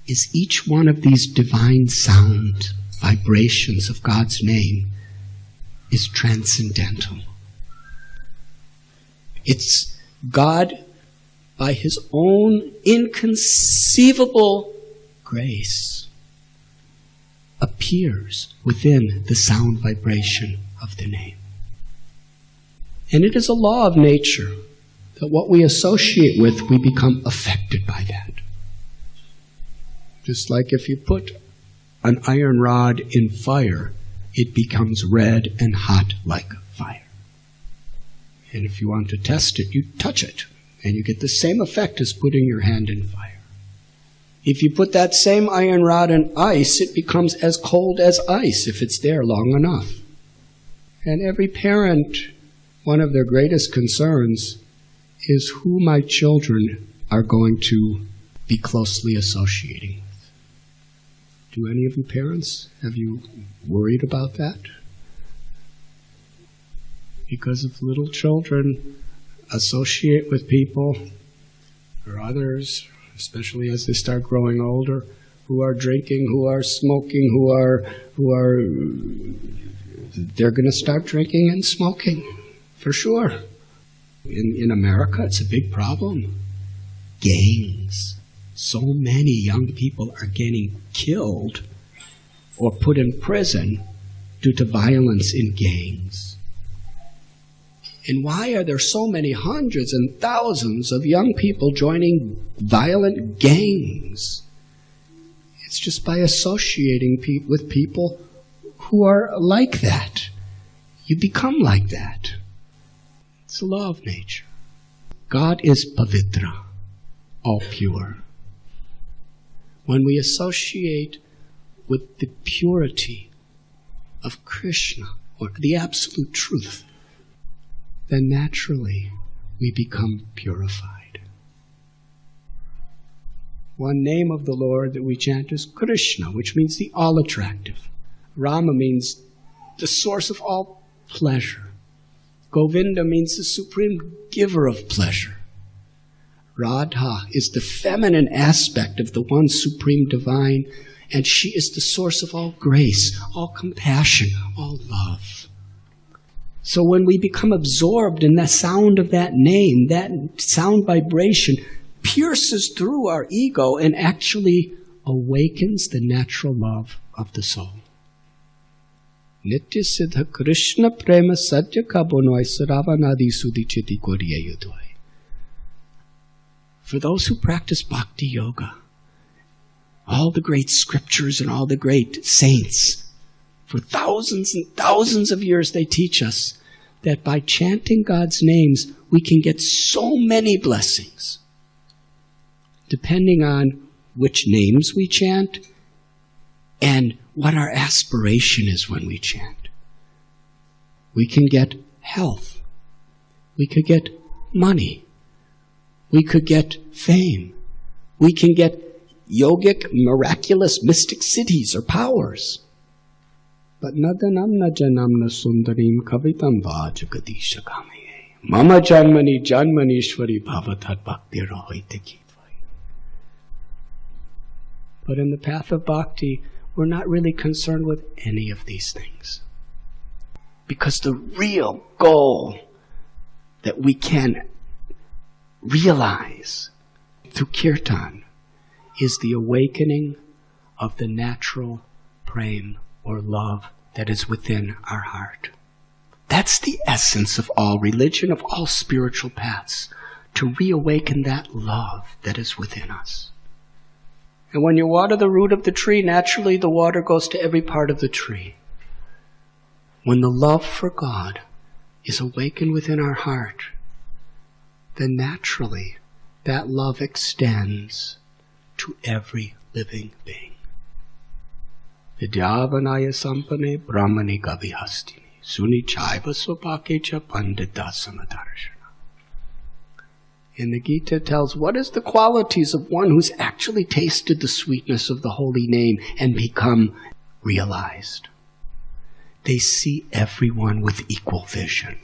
is each one of these divine sound vibrations of God's name is transcendental. It's God, by His own inconceivable grace, appears within the sound vibration of the name. And it is a law of nature that what we associate with, we become affected by that. Just like if you put an iron rod in fire, it becomes red and hot like fire. And if you want to test it, you touch it, and you get the same effect as putting your hand in fire. If you put that same iron rod in ice, it becomes as cold as ice if it's there long enough. And every parent, one of their greatest concerns is who my children are going to be closely associating with. Do any of you parents, have you worried about that? Because if little children associate with people or others, especially as they start growing older, who are drinking, who are smoking, they're going to start drinking and smoking, for sure. In America, it's a big problem. Gangs. So many young people are getting killed or put in prison due to violence in gangs. And why are there so many hundreds and thousands of young people joining violent gangs? It's just by associating with people who are like that. You become like that. It's the law of nature. God is pavitra, all pure. When we associate with the purity of Krishna, or the absolute truth, then naturally we become purified. One name of the Lord that we chant is Krishna, which means the all-attractive. Rama means the source of all pleasure. Govinda means the supreme giver of pleasure. Radha is the feminine aspect of the one supreme divine, and she is the source of all grace, all compassion, all love. So when we become absorbed in the sound of that name, that sound vibration pierces through our ego and actually awakens the natural love of the soul. Nitya siddha Krishna prema satya kabonoi saravanadi sudichiti kodiyayudoi. For those who practice bhakti yoga, all the great scriptures and all the great saints, for thousands and thousands of years they teach us that by chanting God's names, we can get so many blessings. Depending on which names we chant and what our aspiration is when we chant. We can get health. We could get money. We could get fame. We can get yogic, miraculous, mystic cities or powers. But nadanamna janamna sundarim kavitam vajagadisha kamaye. Mama janmani janmanishwari bhavatat bhakti rohite kidvai. But in the path of bhakti, we're not really concerned with any of these things. Because the real goal that we can realize through kirtan is the awakening of the natural prema or love that is within our heart. That's the essence of all religion, of all spiritual paths, to reawaken that love that is within us. And when you water the root of the tree, naturally the water goes to every part of the tree. When the love for God is awakened within our heart, then naturally that love extends to every living being. Vidyavanaya sampane brahmani gavihastini suni chaiva sopakecha pandita samadarshana. And the Gita tells what is the qualities of one who's actually tasted the sweetness of the holy name and become realized. They see everyone with equal vision.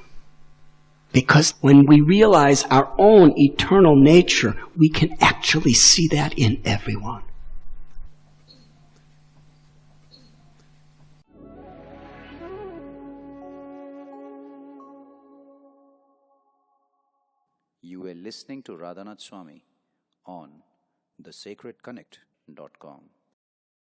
Because when we realize our own eternal nature, we can actually see that in everyone. You were listening to Radhanath Swami on thesacredconnect.com.